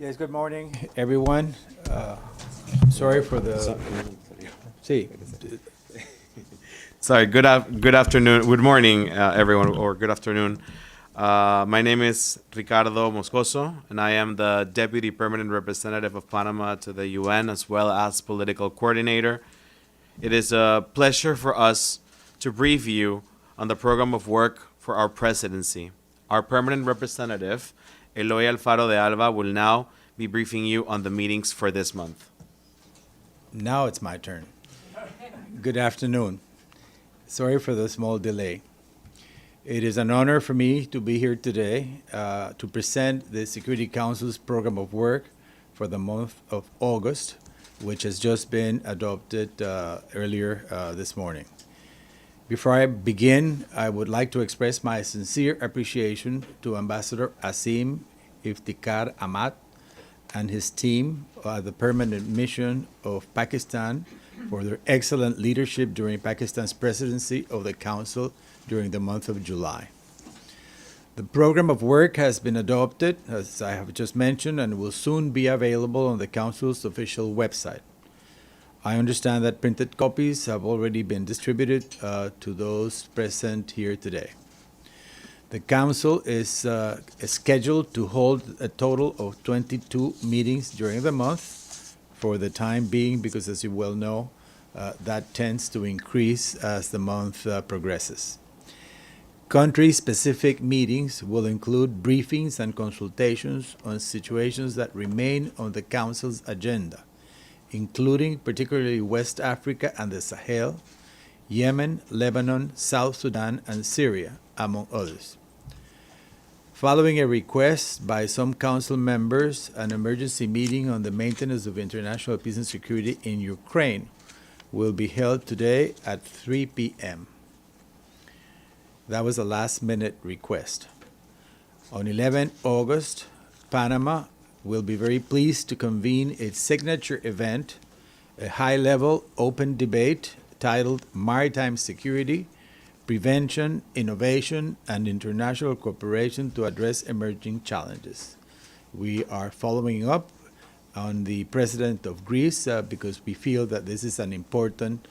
Yes, good morning, everyone. Sorry for the. Sí. Sorry, good afternoon, good morning, everyone, or good afternoon. My name is Ricardo Moscoso, and I am the Deputy Permanent Representative of Panama to the UN, as well as Political Coordinator. It is a pleasure for us to brief you on the program of work for our presidency. Our permanent representative, Eloy Alfaro de Alba, will now be briefing you on the meetings for this month. Now it's my turn. Good afternoon. Sorry for the small delay. It is an honor for me to be here today to present the Security Council's program of work for the month of August, which has just been adopted earlier this morning. Before I begin, I would like to express my sincere appreciation to Ambassador Asim Iftikhar Ahmad and his team at the Permanent Mission of Pakistan for their excellent leadership during Pakistan's presidency of the Council during the month of July. The program of work has been adopted, as I have just mentioned, and will soon be available on the Council's official website. I understand that printed copies have already been distributed to those present here today. The Council is scheduled to hold a total of 22 meetings during the month for the time being, because as you well know, that tends to increase as the month progresses. Country-specific meetings will include briefings and consultations on situations that remain on the Council's agenda, including particularly West Africa and the Sahel, Yemen, Lebanon, South Sudan, and Syria, among others. Following a request by some Council members, an emergency meeting on the maintenance of international peace and security in Ukraine will be held today at 3 p.m. That was a last-minute request. On 11 August, Panama will be very pleased to convene its signature event, a high-level open debate titled Maritime Security, Prevention, Innovation, and International Cooperation to Address Emerging Challenges. We are following up on the President of Greece because we feel that this is an important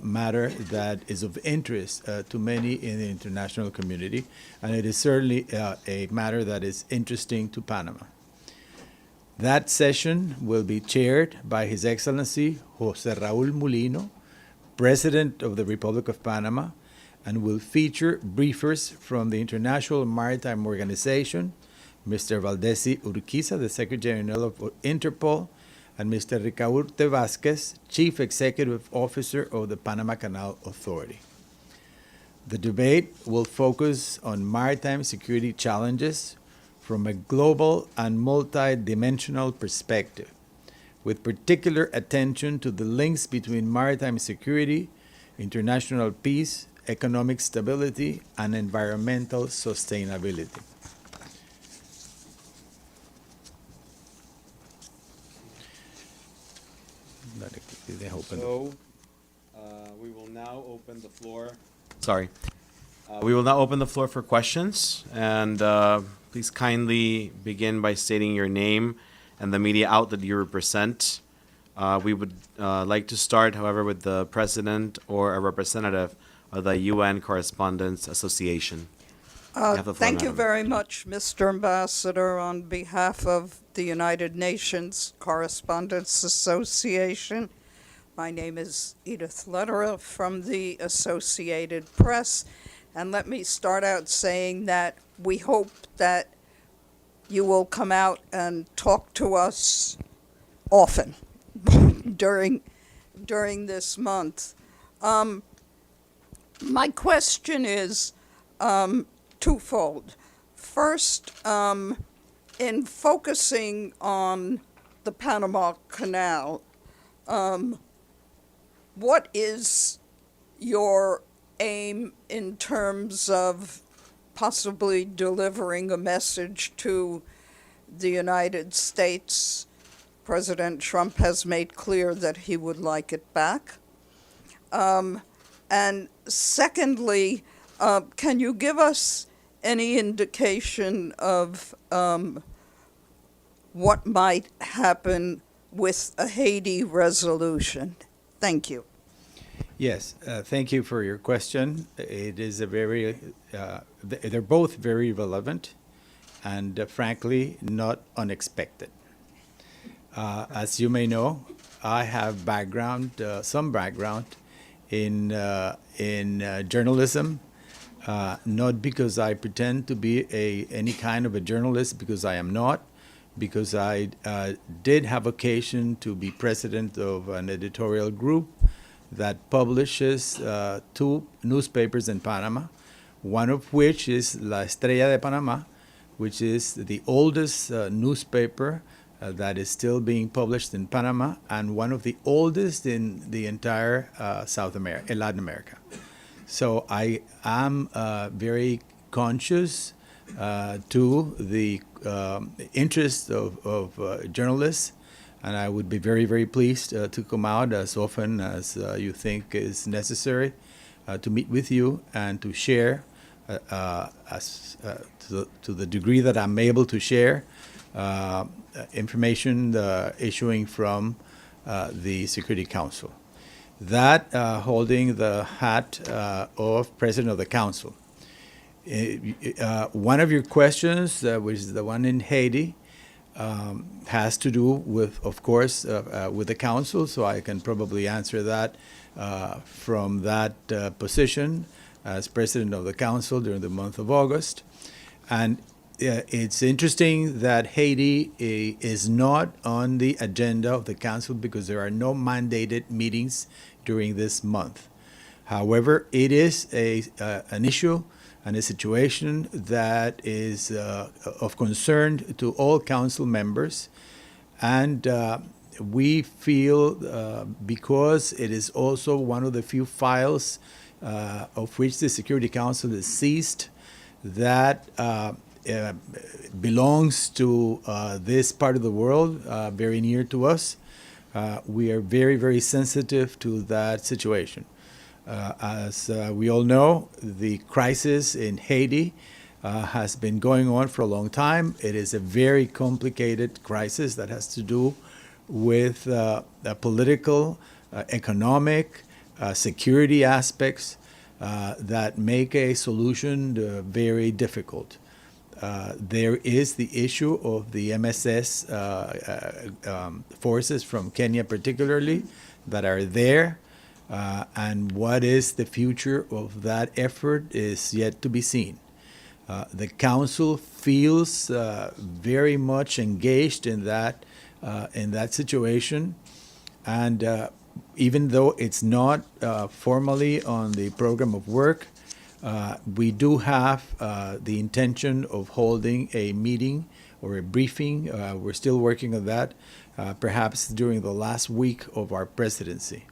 matter that is of interest to many in the international community, and it is certainly a matter that is interesting to Panama. That session will be chaired by His Excellency José Raúl Mulino, President of the Republic of Panama, and will feature briefers from the International Maritime Organization, Mr. Valdesi Urquiza, the Secretary General of Interpol, and Mr. Ricaurte Vázquez, Chief Executive Officer of the Panama Canal Authority. The debate will focus on maritime security challenges from a global and multi-dimensional perspective, with particular attention to the links between maritime security, international peace, economic stability, and environmental sustainability. We will now open the floor. Sorry. We will now open the floor for questions, and please kindly begin by stating your name and the media outlet you represent. We would like to start, however, with the president or a representative of the UN Correspondents Association. Thank you very much, Mr. Ambassador. On behalf of the United Nations Correspondents Association, my name is Edith Lederer from the Associated Press, and let me start out saying that we hope that you will come out and talk to us often during this month. My question is twofold. First, in focusing on the Panama Canal, what is your aim in terms of possibly delivering a message to the United States? President Trump has made clear that he would like it back. And secondly, can you give us any indication of what might happen with a Haiti resolution. Thank you. Yes, thank you for your question. It is a very, they're both very relevant and frankly, not unexpected. As you may know, I have some background in journalism, not because I pretend to be any kind of a journalist, because I am not, because I did have occasion to be president of an editorial group that publishes two newspapers in Panama, one of which is La Estrella de Panama, which is the oldest newspaper that is still being published in Panama, and one of the oldest in the entire Latin America. So I am very conscious to the interest of journalists, and I would be very, very pleased to come out as often as you think is necessary to meet with you and to share, to the degree that I'm able to share, information issuing from the Security Council. That holding the hat of President of the Council. One of your questions, which is the one in Haiti, has to do with, of course, with the Council, so I can probably answer that from that position as President of the Council during the month of August. And it's interesting that Haiti is not on the agenda of the Council because there are no mandated meetings during this month. However, it is an issue and a situation that is of concern to all Council members. And we feel, because it is also one of the few files of which the Security Council is seized, that belongs to this part of the world, very near to us. We are very, very sensitive to that situation. As we all know, the crisis in Haiti has been going on for a long time. It is a very complicated crisis that has to do with political, economic, security aspects that make a solution very difficult. There is the issue of the MSS forces from Kenya particularly that are there, and what is the future of that effort is yet to be seen. The Council feels very much engaged in that situation, and even though it's not formally on the program of work, we do have the intention of holding a meeting or a briefing. We're still working on that, perhaps during the last week of our presidency.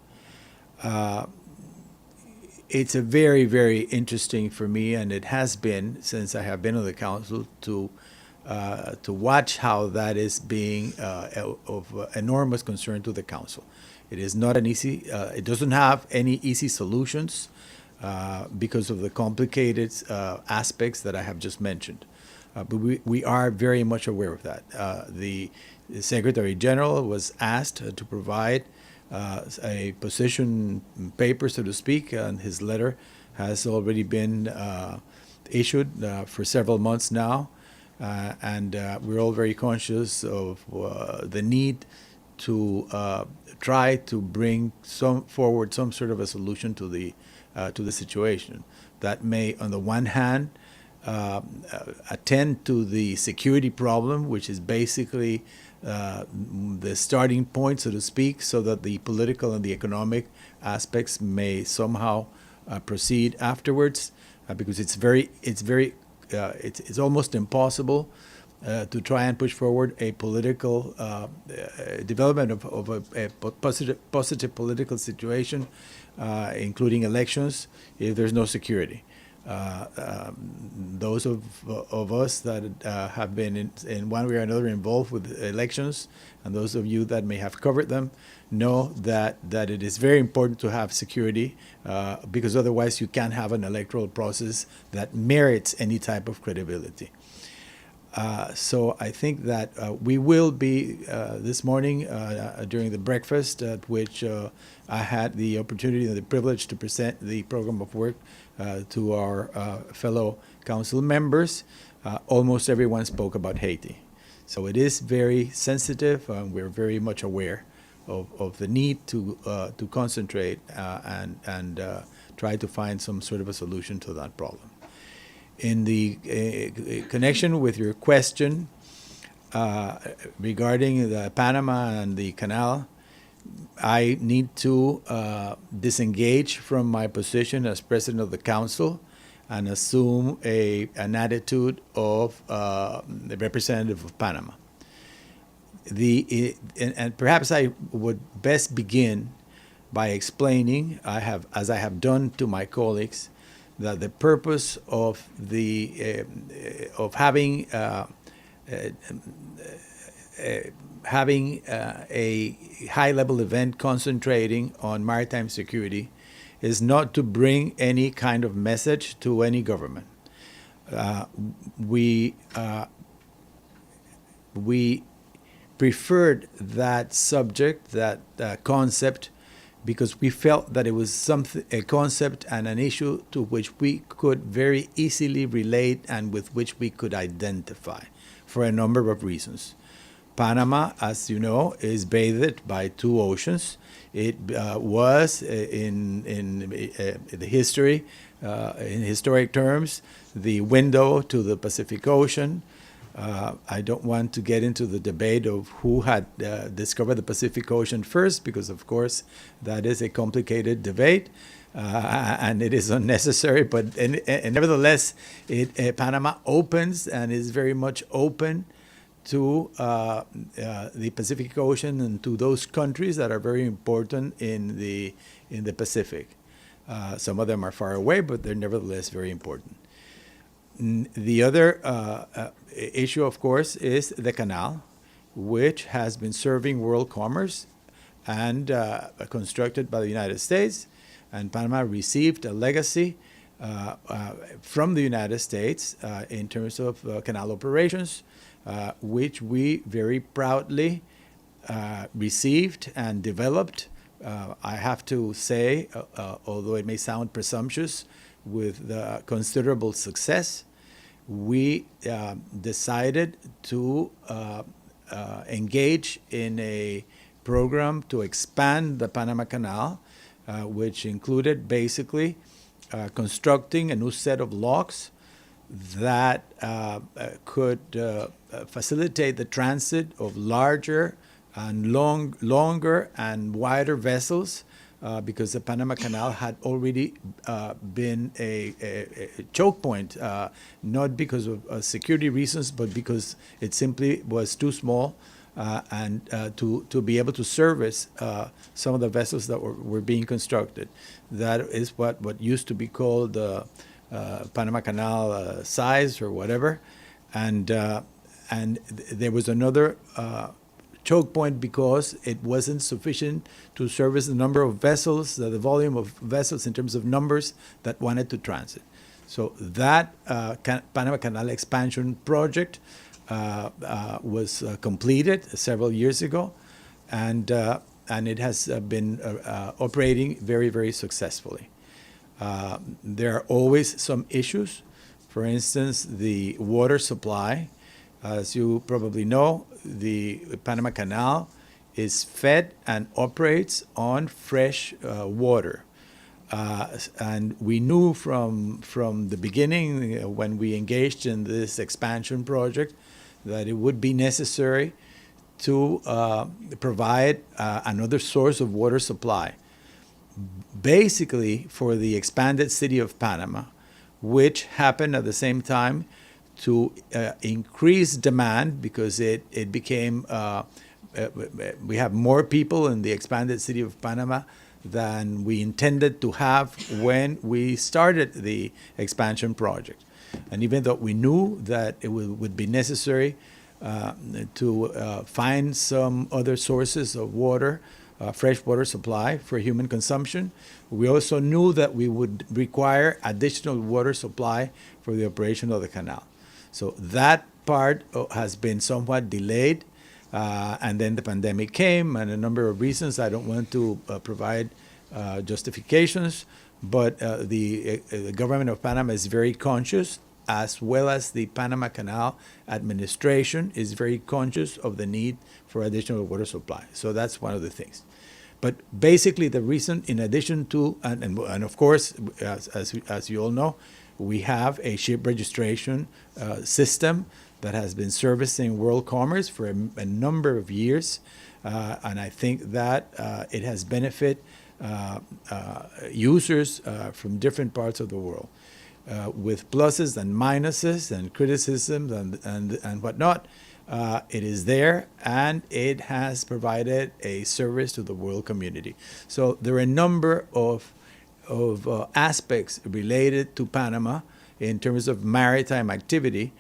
It's a very, very interesting for me, and it has been since I have been on the Council, to watch how that is being of enormous concern to the Council. It is not an easy, it doesn't have any easy solutions because of the complicated aspects that I have just mentioned. But we are very much aware of that. The Secretary General was asked to provide a position paper, so to speak, and his letter has already been issued for several months now. And we're all very conscious of the need to try to bring forward some sort of a solution to the situation that may, on the one hand, attend to the security problem, which is basically the starting point, so to speak, so that the political and the economic aspects may somehow proceed afterwards, because it's almost impossible to try and push forward a political development of a positive political situation, including elections, if there's no security. Those of us that have been in one way or another involved with elections, and those of you that may have covered them, know that it is very important to have security, because otherwise you can't have an electoral process that merits any type of credibility. So I think that we will be this morning during the breakfast at which I had the opportunity and the privilege to present the program of work to our fellow council members. Almost everyone spoke about Haiti. So it is very sensitive, and we're very much aware of the need to concentrate and try to find some sort of a solution to that problem. In the connection with your question regarding the Panama and the canal, I need to disengage from my position as president of the council and assume an attitude of the representative of Panama. And perhaps I would best begin by explaining, as I have done to my colleagues, that the purpose of having a high-level event concentrating on maritime security is not to bring any kind of message to any government. We preferred that subject, that concept, because we felt that it was a concept and an issue to which we could very easily relate and with which we could identify for a number of reasons. Panama, as you know, is bathed by two oceans. It was in the history, in historic terms, the window to the Pacific Ocean. I don't want to get into the debate of who had discovered the Pacific Ocean first, because, of course, that is a complicated debate, and it is unnecessary. But nevertheless, Panama opens and is very much open to the Pacific Ocean and to those countries that are very important in the Pacific. Some of them are far away, but they're nevertheless very important. The other issue, of course, is the canal, which has been serving world commerce and constructed by the United States. And Panama received a legacy from the United States in terms of canal operations, which we very proudly received and developed. I have to say, although it may sound presumptuous, with considerable success, we decided to engage in a program to expand the Panama Canal, which included basically constructing a new set of locks that could facilitate the transit of larger and longer and wider vessels, because the Panama Canal had already been a choke point, not because of security reasons, but because it simply was too small and to be able to service some of the vessels that were being constructed. That is what used to be called the Panama Canal size or whatever. And there was another choke point because it wasn't sufficient to service the number of vessels, the volume of vessels in terms of numbers that wanted to transit. So that Panama Canal expansion project was completed several years ago, and it has been operating very, very successfully. There are always some issues. For instance, the water supply. As you probably know, the Panama Canal is fed and operates on fresh water. And we knew from the beginning, when we engaged in this expansion project, that it would be necessary to provide another source of water supply, basically for the expanded city of Panama, which happened at the same time to increase demand because it became, we have more people in the expanded city of Panama than we intended to have when we started the expansion project. And even though we knew that it would be necessary to find some other sources of water, fresh water supply for human consumption, we also knew that we would require additional water supply for the operation of the canal. So that part has been somewhat delayed. And then the pandemic came, and a number of reasons. I don't want to provide justifications, but the government of Panama is very conscious, as well as the Panama Canal administration is very conscious of the need for additional water supply. So that's one of the things. But basically, the reason, in addition to, and of course, as you all know, we have a ship registration system that has been servicing world commerce for a number of years. And I think that it has benefit users from different parts of the world, with pluses and minuses and criticisms and whatnot. It is there, and it has provided a service to the world community. So there are a number of aspects related to Panama in terms of maritime activity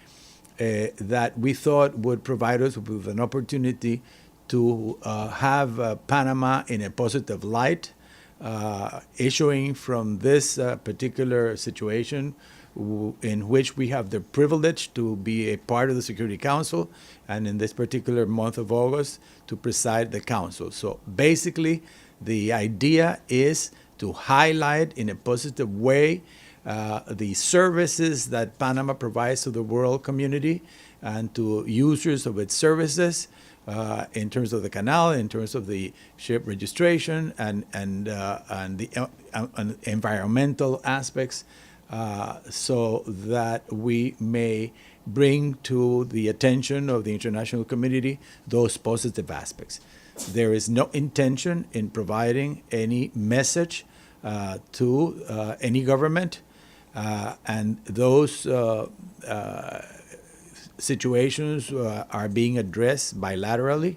that we thought would provide us with an opportunity to have Panama in a positive light, issuing from this particular situation in which we have the privilege to be a part of the Security Council, and in this particular month of August, to preside the council. So basically, the idea is to highlight in a positive way the services that Panama provides to the world community and to users of its services in terms of the canal, in terms of the ship registration, and the environmental aspects, so that we may bring to the attention of the international community those positive aspects. There is no intention in providing any message to any government, and those situations are being addressed bilaterally.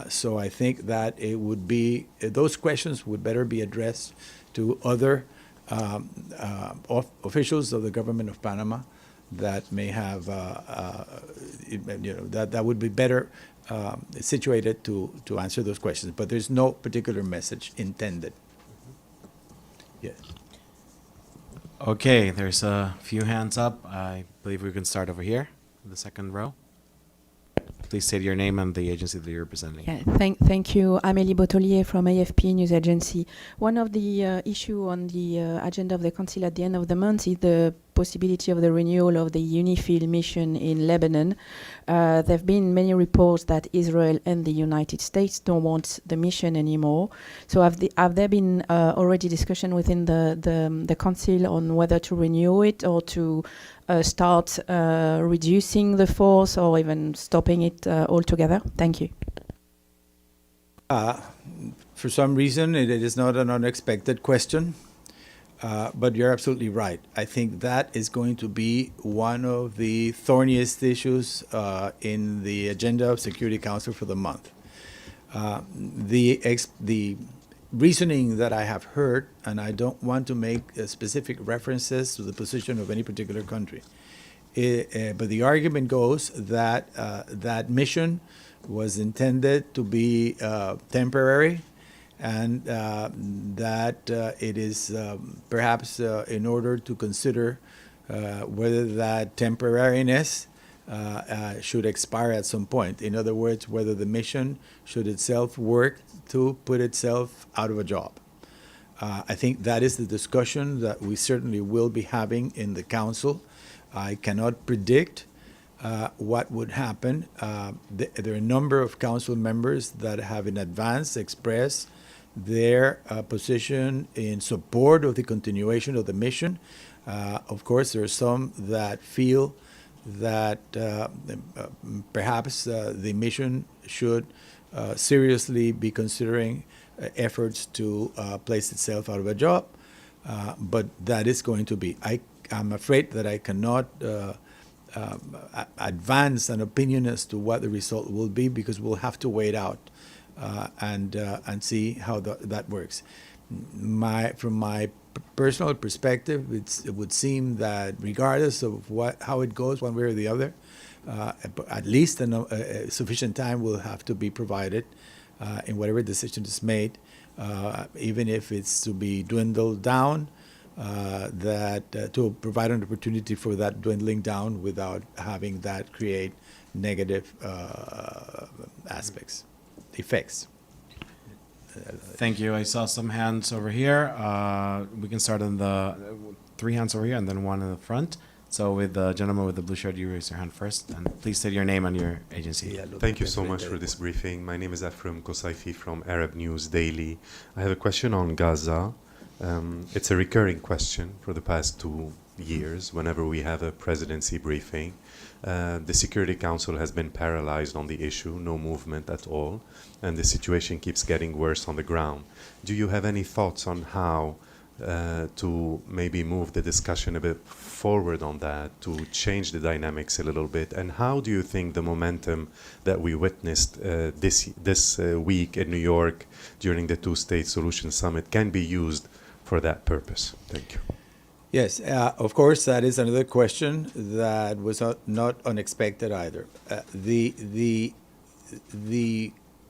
So I think that it would be, those questions would better be addressed to other officials of the government of Panama that may have, that would be better situated to answer those questions. But there's no particular message intended. Yes. Okay, there's a few hands up. I believe we can start over here, in the second row. Please state your name and the agency that you're representing. Yeah, thank you. Amélie Botolier from AFP News Agency. One of the issue on the agenda of the Council at the end of the month is the possibility of the renewal of the UNIFIL mission in Lebanon. There have been many reports that Israel and the United States don't want the mission anymore. So have there been already discussion within the Council on whether to renew it or to start reducing the force or even stopping it altogether? Thank you. For some reason, it is not an unexpected question, but you're absolutely right. I think that is going to be one of the thorniest issues in the agenda of Security Council for the month. The reasoning that I have heard, and I don't want to make specific references to the position of any particular country, but the argument goes that that mission was intended to be temporary, and that it is perhaps in order to consider whether that temporariness should expire at some point. In other words, whether the mission should itself work to put itself out of a job. I think that is the discussion that we certainly will be having in the Council. I cannot predict what would happen. There are a number of Council members that have in advance expressed their position in support of the continuation of the mission. Of course, there are some that feel that perhaps the mission should seriously be considering efforts to place itself out of a job, but that is going to be. I'm afraid that I cannot advance an opinion as to what the result will be, because we'll have to wait out and see how that works. From my personal perspective, it would seem that regardless of how it goes one way or the other, at least sufficient time will have to be provided in whatever decision is made, even if it's to be dwindled down to provide an opportunity for that dwindling down without having that create negative effects. Thank you. I saw some hands over here. We can start on the 3 hands over here and then one in the front. So with the gentleman with the blue shirt, you raise your hand first. And please state your name and your agency. Thank you so much for this briefing. My name is Afram Kosaifi from Arab News Daily. I have a question on Gaza. It's a recurring question for the past 2 years whenever we have a presidency briefing. The Security Council has been paralyzed on the issue, no movement at all, and the situation keeps getting worse on the ground. Do you have any thoughts on how to maybe move the discussion a bit forward on that, to change the dynamics a little bit? And how do you think the momentum that we witnessed this week in New York during the Two-State Solution Summit can be used for that purpose? Thank you. Yes, of course, that is another question that was not unexpected either. The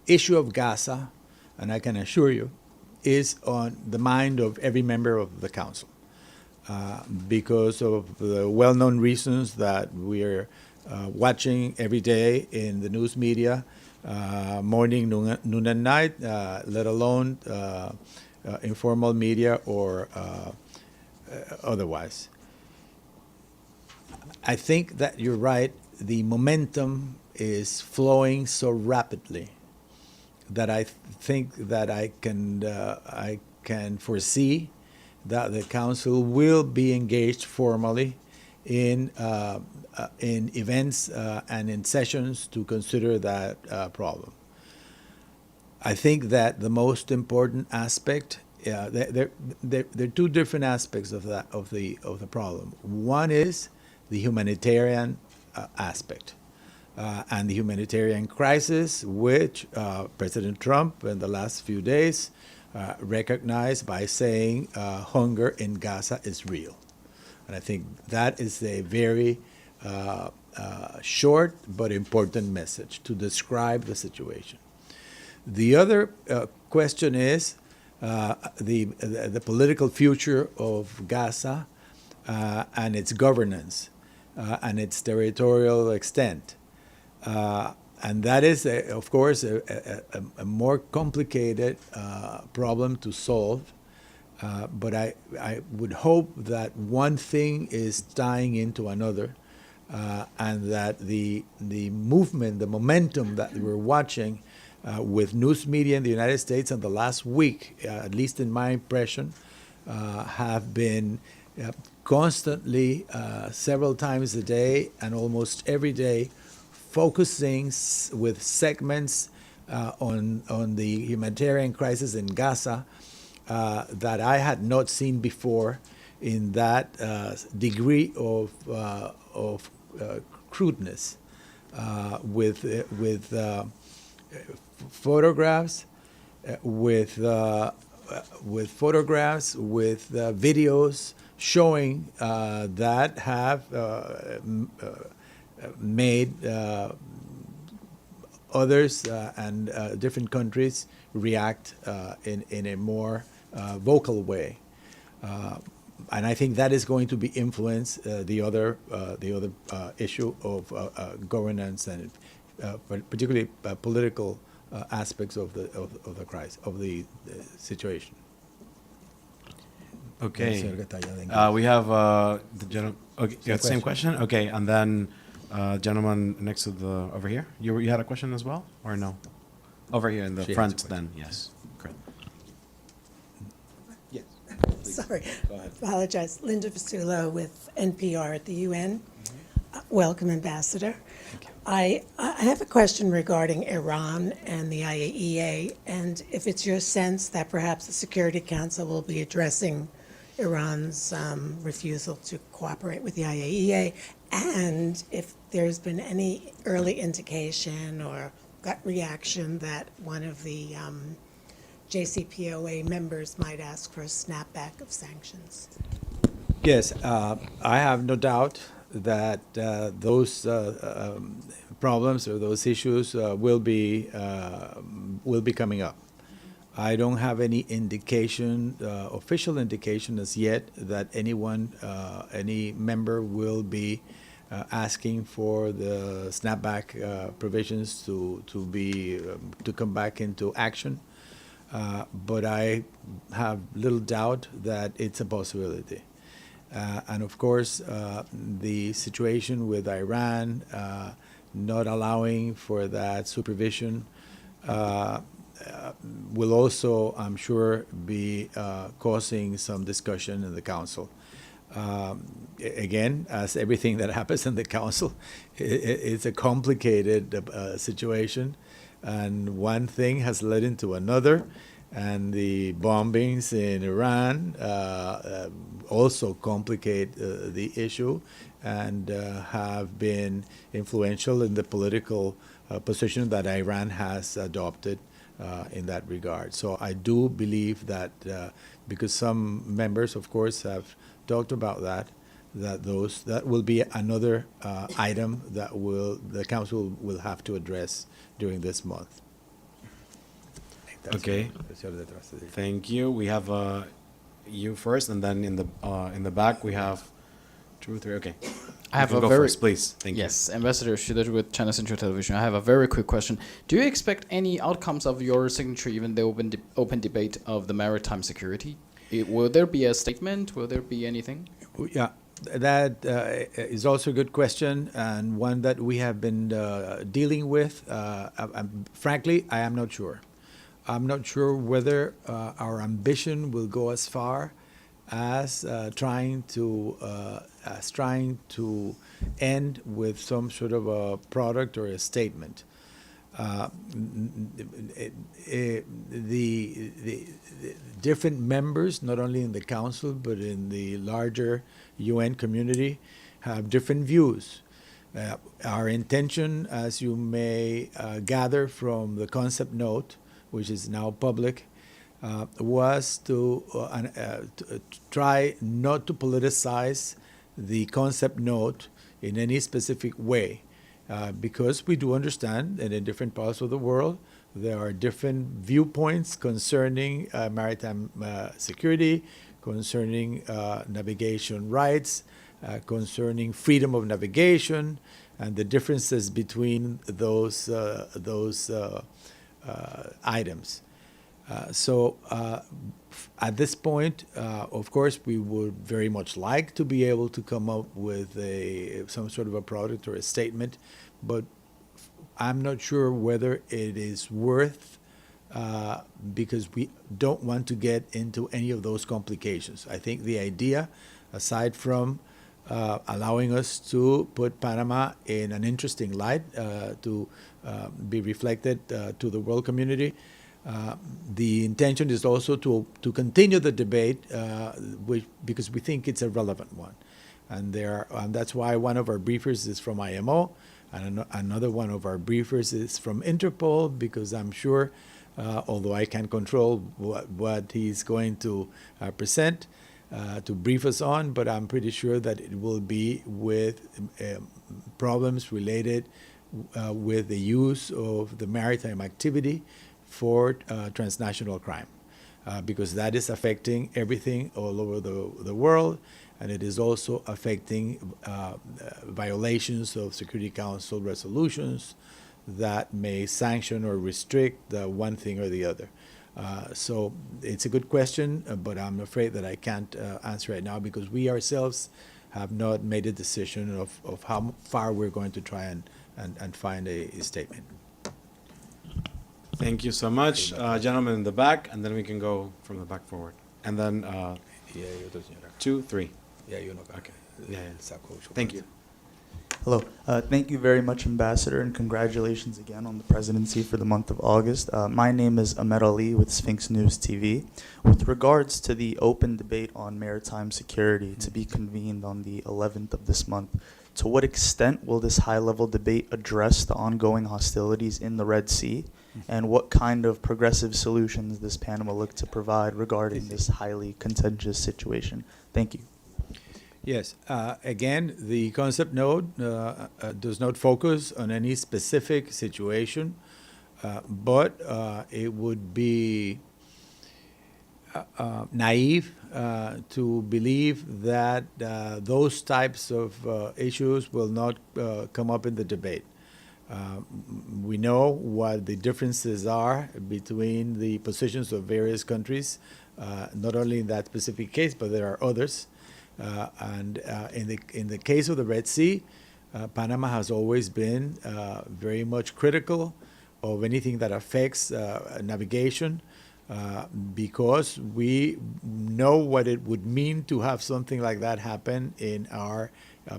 issue of Gaza, and I can assure you, is on the mind of every member of the Council because of the well-known reasons that we're watching every day in the news media, morning, noon, and night, let alone informal media or otherwise. I think that you're right. The momentum is flowing so rapidly that I think that I can foresee that the Council will be engaged formally in events and in sessions to consider that problem. I think that the most important aspect, there are two different aspects of the problem. One is the humanitarian aspect. And the humanitarian crisis, which President Trump in the last few days recognized by saying hunger in Gaza is real. And I think that is a very short but important message to describe the situation. The other question is the political future of Gaza and its governance and its territorial extent. And that is, of course, a more complicated problem to solve. But I would hope that one thing is tying into another, and that the movement, the momentum that we're watching with news media in the United States in the last week, at least in my impression, have been constantly, several times a day and almost every day, focusing with segments on the humanitarian crisis in Gaza that I had not seen before in that degree of crudeness, with photographs, with videos showing that have made others and different countries react in a more vocal way, and I think that is going to be influence the other issue of governance and particularly political aspects of the crisis, of the situation. Okay. We have the gentleman. Okay, yeah, same question. Okay, and then gentleman next to the over here. You had a question as well, or no? Over here in the front, then yes. Great. Yes. Sorry, apologize. Linda Vasulo with NPR at the UN. Welcome, Ambassador. Thank you. I have a question regarding Iran and the IAEA, and if it's your sense that perhaps the Security Council will be addressing Iran's refusal to cooperate with the IAEA, and if there's been any early indication or gut reaction that one of the JCPOA members might ask for a snapback of sanctions. Yes, I have no doubt that those problems or those issues will be coming up. I don't have any indication, official indication as yet, that anyone, any member will be asking for the snapback provisions to come back into action. But I have little doubt that it's a possibility. And of course, the situation with Iran not allowing for that supervision will also, I'm sure, be causing some discussion in the Council. Again, as everything that happens in the Council, it's a complicated situation, and one thing has led into another, and the bombings in Iran also complicate the issue and have been influential in the political position that Iran has adopted in that regard. So I do believe that because some members, of course, have talked about that will be another item that the Council will have to address during this month. Okay. Thank you. We have you first, and then in the back we have 2 or 3. Okay. I have you a go very first, please. Thank you. Yes, Ambassador Shidar with China Central Television. I have a very quick question. Do you expect any outcomes of your signature, even the open debate of the maritime security? Will there be a statement? Will there be anything? Yeah, that is also a good question, and one that we have been dealing with. Frankly, I am not sure. I'm not sure whether our ambition will go as far as trying to end with some sort of a product or a statement. The different members, not only in the Council but in the larger UN community, have different views. Our intention, as you may gather from the concept note, which is now public, was to try not to politicize the concept note in any specific way, because we do understand that in different parts of the world there are different viewpoints concerning maritime security, concerning navigation rights, concerning freedom of navigation, and the differences between those items. So at this point, of course, we would very much like to be able to come up with some sort of a product or a statement, but I'm not sure whether it is worth, because we don't want to get into any of those complications. I think the idea, aside from allowing us to put Panama in an interesting light, to be reflected to the world community, the intention is also to continue the debate, because we think it's a relevant one. And that's why one of our briefers is from IMO, and another one of our briefers is from Interpol, because I'm sure, although I can't control what he's going to present, to brief us on, but I'm pretty sure that it will be with problems related with the use of the maritime activity for transnational crime, because that is affecting everything all over the world, and it is also affecting violations of Security Council resolutions that may sanction or restrict the one thing or the other. So it's a good question, but I'm afraid that I can't answer right now, because we ourselves have not made a decision of how far we're going to try and find a statement. Thank you so much, gentlemen in the back, and then we can go from the back forward. And then 2, 3. Okay. Yeah. Thank you. Hello. Thank you very much, Ambassador, and congratulations again on the presidency for the month of August. My name is Ahmed Ali with Sphinx News TV. With regards to the open debate on maritime security to be convened on the 11th of this month, to what extent will this high-level debate address the ongoing hostilities in the Red Sea, and what kind of progressive solutions does Panama look to provide regarding this highly contentious situation? Thank you. Yes. Again, the concept note does not focus on any specific situation, but it would be naive to believe that those types of issues will not come up in the debate. We know what the differences are between the positions of various countries, not only in that specific case, but there are others. And in the case of the Red Sea, Panama has always been very much critical of anything that affects navigation, because we know what it would mean to have something like that happen in our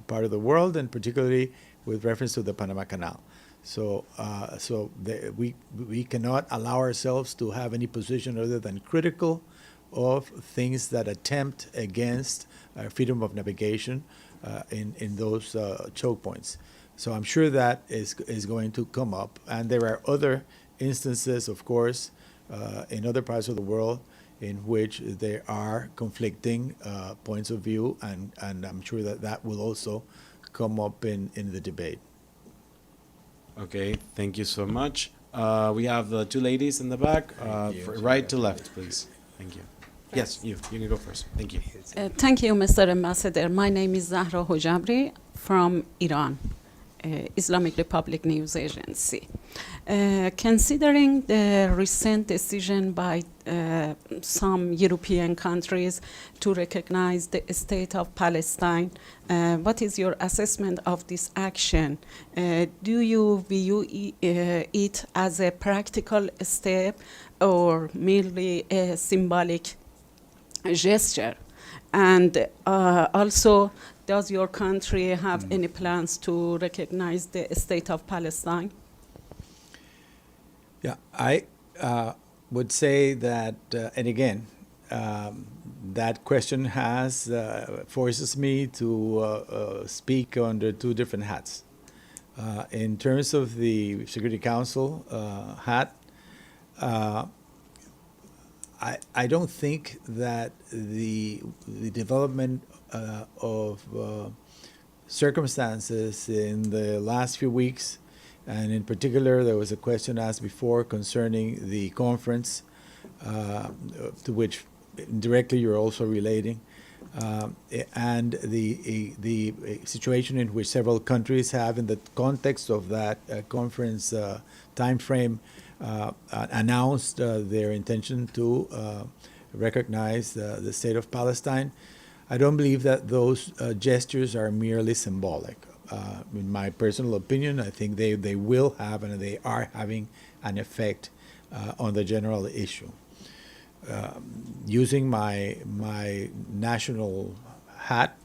part of the world, and particularly with reference to the Panama Canal. So, we cannot allow ourselves to have any position other than critical of things that attempt against freedom of navigation in those choke points. So I'm sure that is going to come up, and there are other instances, of course, in other parts of the world in which there are conflicting points of view, and I'm sure that will also come up in the debate. Okay, thank you so much. We have the two ladies in the back, right to left, please. Thank you. Yes, you can go first. Thank you. Thank you, Mr. Ambassador. My name is Zahra Hojabri from Iran, Islamic Republic News Agency. Considering the recent decision by some European countries to recognize the state of Palestine, what is your assessment of this action? Do you view it as a practical step or merely a symbolic gesture? And also, does your country have any plans to recognize the state of Palestine? Yeah, I would say that, and again, that question has forces me to speak under two different hats. In terms of the Security Council hat, I don't think that the development of circumstances in the last few weeks, and in particular, there was a question asked before concerning the conference, to which directly you're also relating, and the situation in which several countries have, in the context of that conference time frame, announced their intention to recognize the state of Palestine. I don't believe that those gestures are merely symbolic. In my personal opinion, I think they will have, and they are having, an effect on the general issue. Using my national hat,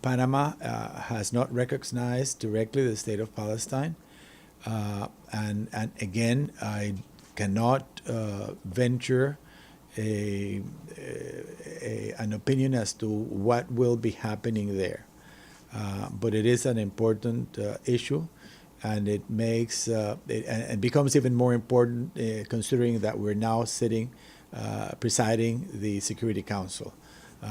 Panama has not recognized directly the state of Palestine. And again, I cannot venture an opinion as to what will be happening there. But it is an important issue, and it makes it becomes even more important considering that we're now presiding the Security Council.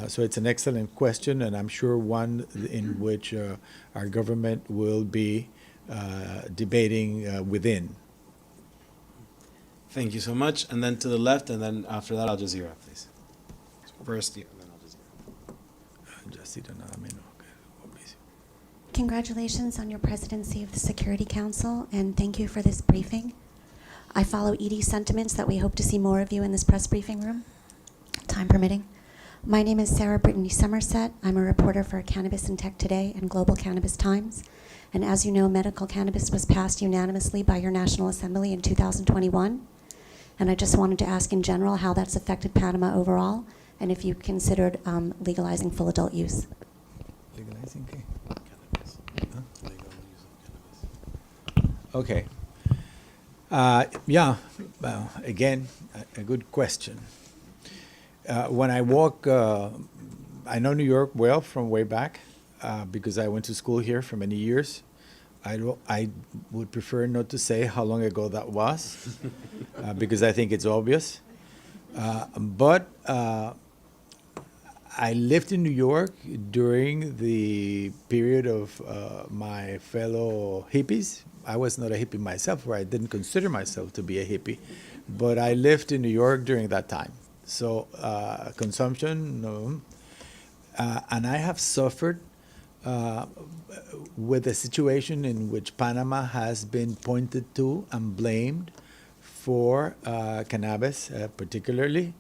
So it's an excellent question, and I'm sure one in which our government will be debating within. Thank you so much. And then to the left, and then after that, Al Jazeera, please. First, you, and then Al Jazeera. Congratulations on your presidency of the Security Council, and thank you for this briefing. I follow Edie's sentiments that we hope to see more of you in this press briefing room, time permitting. My name is Sarah Brittany Somerset. I'm a reporter for Cannabis and Tech Today and Global Cannabis Times. And as you know, medical cannabis was passed unanimously by your National Assembly in 2021. And I just wanted to ask in general how that's affected Panama overall, and if you considered legalizing full adult use. Legalizing cannabis. Okay. Yeah, well, again, a good question. When I walk, I know New York well from way back because I went to school here for many years. I would prefer not to say how long ago that was because I think it's obvious. But I lived in New York during the period of my fellow hippies. I was not a hippie myself, or I didn't consider myself to be a hippie, but I lived in New York during that time. So consumption, no. And I have suffered with a situation in which Panama has been pointed to and blamed for cannabis, particularly,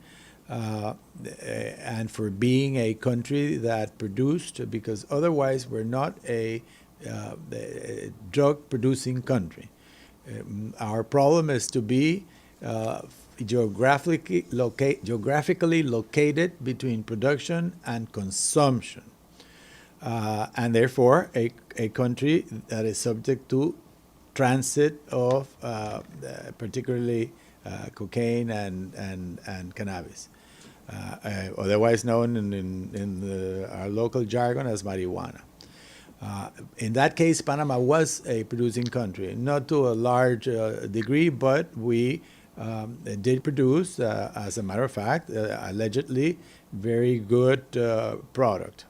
and for being a country that produced, because otherwise we're not a drug-producing country. Our problem is to be geographically located between production and consumption, and therefore a country that is subject to transit of particularly cocaine and cannabis, otherwise known in our local jargon as marijuana. In that case, Panama was a producing country, not to a large degree, but we did produce, as a matter of fact, allegedly very good product.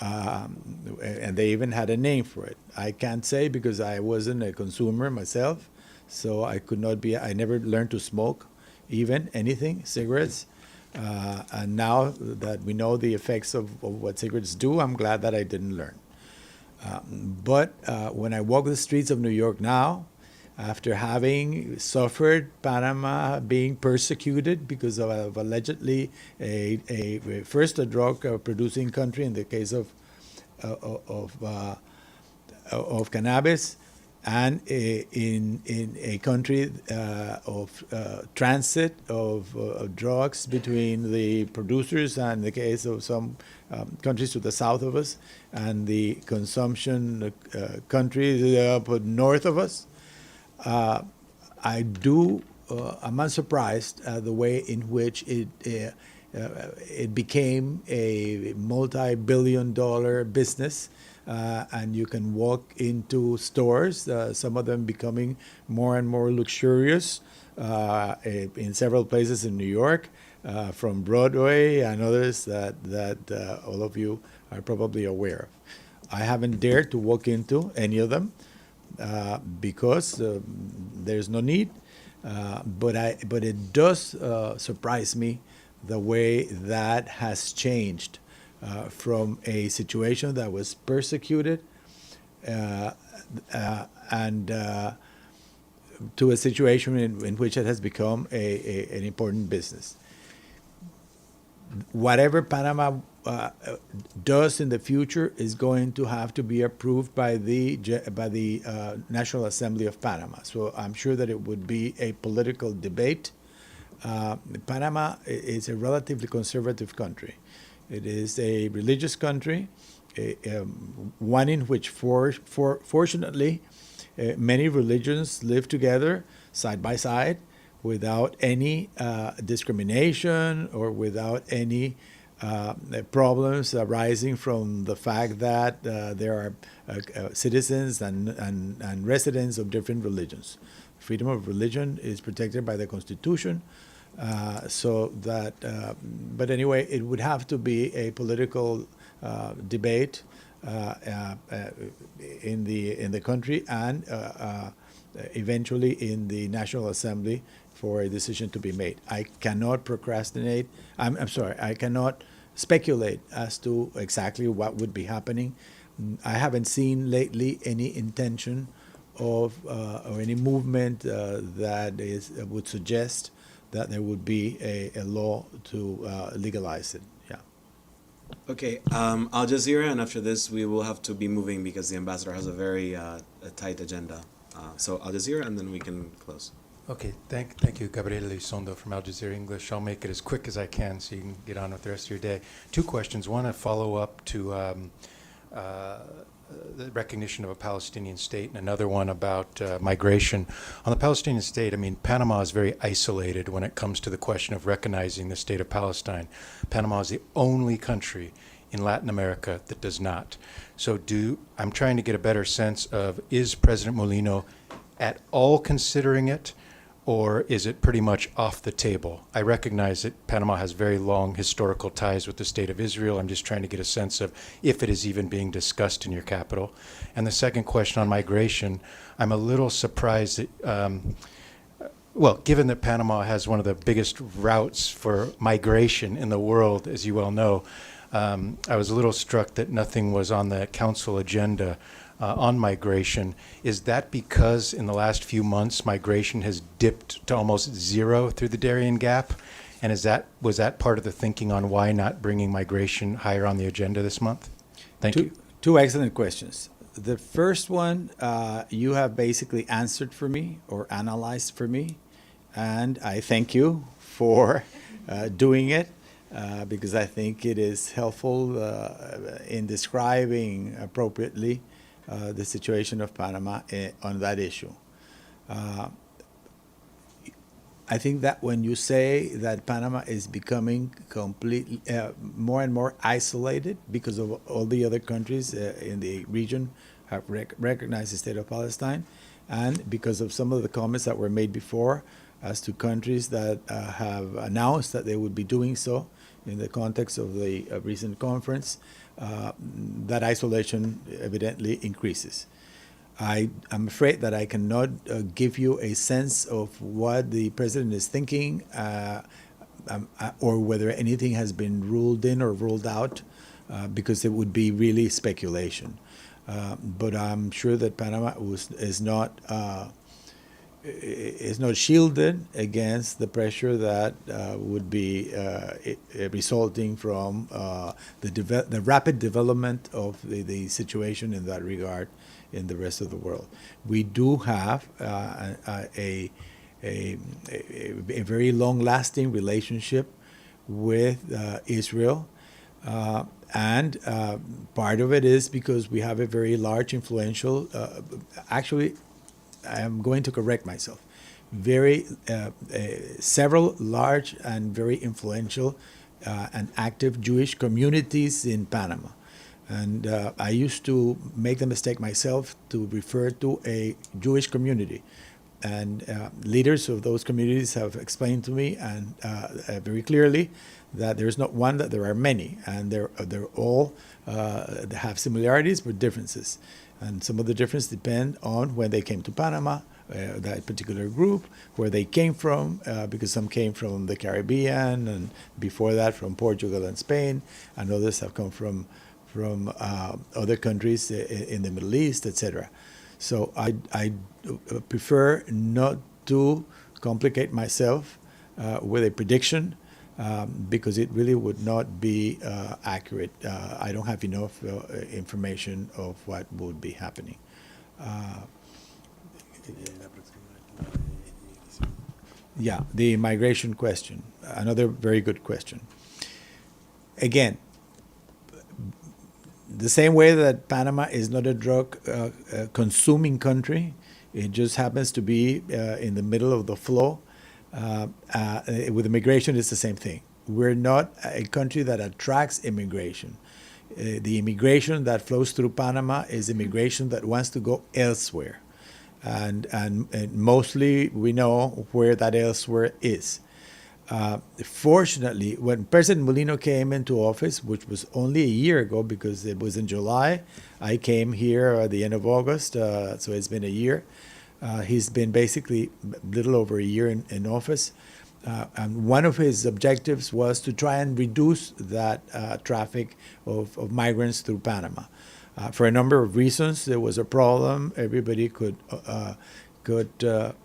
And they even had a name for it. I can't say because I wasn't a consumer myself, so I could not be, I never learned to smoke, even anything, cigarettes. And now that we know the effects of what cigarettes do, I'm glad that I didn't learn. But when I walk the streets of New York now, after having suffered Panama being persecuted because of allegedly first a drug producing country in the case of cannabis, and in a country of transit of drugs between the producers and the case of some countries to the south of us and the consumption countries north of us. I'm unsurprised at the way in which it became a multi-billion-dollar business, and you can walk into stores, some of them becoming more and more luxurious in several places in New York, from Broadway and others that all of you are probably aware of. I haven't dared to walk into any of them, because there's no need, but it does surprise me the way that has changed from a situation that was persecuted and to a situation in which it has become an important business. Whatever Panama does in the future is going to have to be approved by the National Assembly of Panama. So I'm sure that it would be a political debate. Panama is a relatively conservative country. It is a religious country, one in which, fortunately, many religions live together side by side without any discrimination or without any problems arising from the fact that there are citizens and residents of different religions. Freedom of religion is protected by the Constitution, but anyway, it would have to be a political debate in the country and eventually in the National Assembly for a decision to be made. I cannot procrastinate. I'm sorry, I cannot speculate as to exactly what would be happening. I haven't seen lately any intention of or any movement that would suggest that there would be a law to legalize it. Yeah. Okay, Al Jazeera, and after this we will have to be moving because the ambassador has a very tight agenda. So Al Jazeera, and then we can close. Okay, thank you, Gabriel Elizondo from Al Jazeera English. I'll make it as quick as I can so you can get on with the rest of your day. Two questions. One, a follow-up to the recognition of a Palestinian state, and another one about migration. On the Palestinian state, I mean, Panama is very isolated when it comes to the question of recognizing the state of Palestine. Panama is the only country in Latin America that does not. So I'm trying to get a better sense of, is President Molino at all considering it, or is it pretty much off the table? I recognize that Panama has very long historical ties with the State of Israel. I'm just trying to get a sense of if it is even being discussed in your capital. And the second question on migration, I'm a little surprised that, well, given that Panama has one of the biggest routes for migration in the world, as you well know, I was a little struck that nothing was on the council agenda on migration. Is that because in the last few months migration has dipped to almost zero through the Darien Gap? And was that part of the thinking on why not bringing migration higher on the agenda this month? Thank you. Two excellent questions. The first one, you have basically answered for me or analyzed for me, and I thank you for doing it because I think it is helpful in describing appropriately the situation of Panama on that issue. I think that when you say that Panama is becoming completely more and more isolated because of all the other countries in the region have recognized the state of Palestine, and because of some of the comments that were made before as to countries that have announced that they would be doing so in the context of the recent conference, that isolation evidently increases. I'm afraid that I cannot give you a sense of what the president is thinking or whether anything has been ruled in or ruled out because it would be really speculation. But I'm sure that Panama is not shielded against the pressure that would be resulting from the rapid development of the situation in that regard in the rest of the world. We do have a very long-lasting relationship with Israel, and part of it is because we have a very large, influential, actually, I am going to correct myself. Several large and very influential and active Jewish communities in Panama. And I used to make the mistake myself to refer to a Jewish community. And leaders of those communities have explained to me and very clearly that there's not one, that there are many. And they're all they have similarities but differences. And some of the differences depend on when they came to Panama, that particular group, where they came from, because some came from the Caribbean, and before that from Portugal and Spain, and others have come from other countries in the Middle East, etc. So I prefer not to complicate myself with a prediction because it really would not be accurate. I don't have enough information of what would be happening. Yeah, the migration question, another very good question. Again, the same way that Panama is not a drug consuming country, it just happens to be in the middle of the flow. With immigration, it's the same thing. We're not a country that attracts immigration. The immigration that flows through Panama is immigration that wants to go elsewhere. And mostly we know where that elsewhere is. Fortunately, when President Molino came into office, which was only a year ago because it was in July, I came here at the end of August, so it's been a year. He's been basically a little over a year in office. And one of his objectives was to try and reduce that traffic of migrants through Panama. For a number of reasons, there was a problem. Everybody could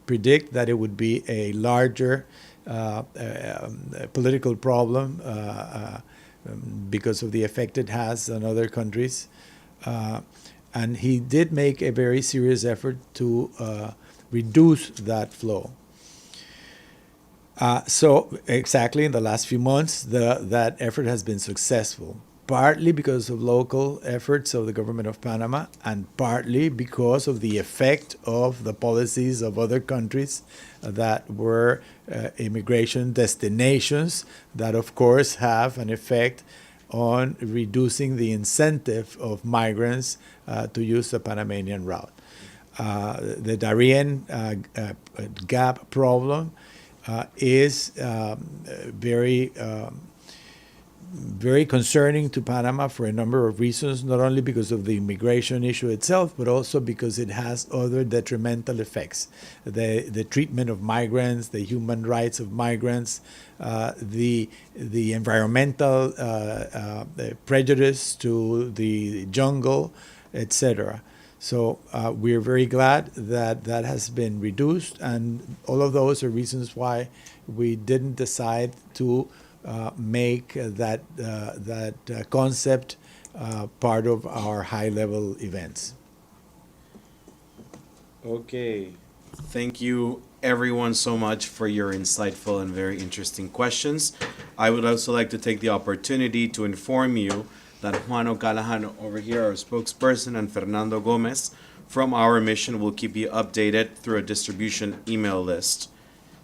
predict that it would be a larger political problem because of the effect it has on other countries. And he did make a very serious effort to reduce that flow. So exactly in the last few months, that effort has been successful, partly because of local efforts of the government of Panama and partly because of the effect of the policies of other countries that were immigration destinations that, of course, have an effect on reducing the incentive of migrants to use the Panamanian route. the Darien gap problem is very concerning to Panama for a number of reasons, not only because of the immigration issue itself, but also because it has other detrimental effects. The treatment of migrants, the human rights of migrants, the environmental prejudice to the jungle, etc. So we're very glad that that has been reduced, and all of those are reasons why we didn't decide to make that concept part of our high-level events. Okay. Thank you, everyone, so much for your insightful and very interesting questions. I would also like to take the opportunity to inform you that Juan O'Callaghan over here, our spokesperson, and Fernando Gomez from our mission will keep you updated through a distribution email list.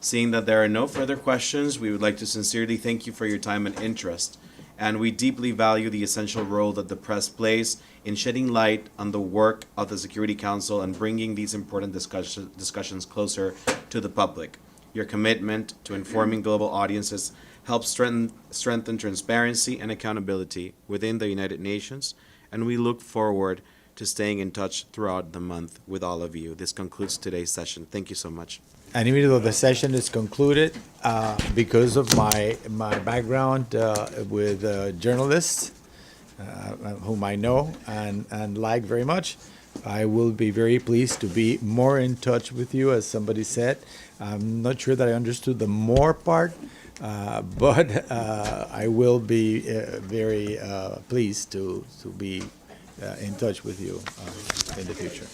Seeing that there are no further questions, we would like to sincerely thank you for your time and interest. And we deeply value the essential role that the press plays in shedding light on the work of the Security Council and bringing these important discussions closer to the public. Your commitment to informing global audiences helps strengthen transparency and accountability within the United Nations, and we look forward to staying in touch throughout the month with all of you. This concludes today's session. Thank you so much. And even though the session is concluded, because of my background with journalists, whom I know and like very much, I will be very pleased to be more in touch with you, as somebody said. I'm not sure that I understood the more part, but I will be very pleased to be in touch with you in the future.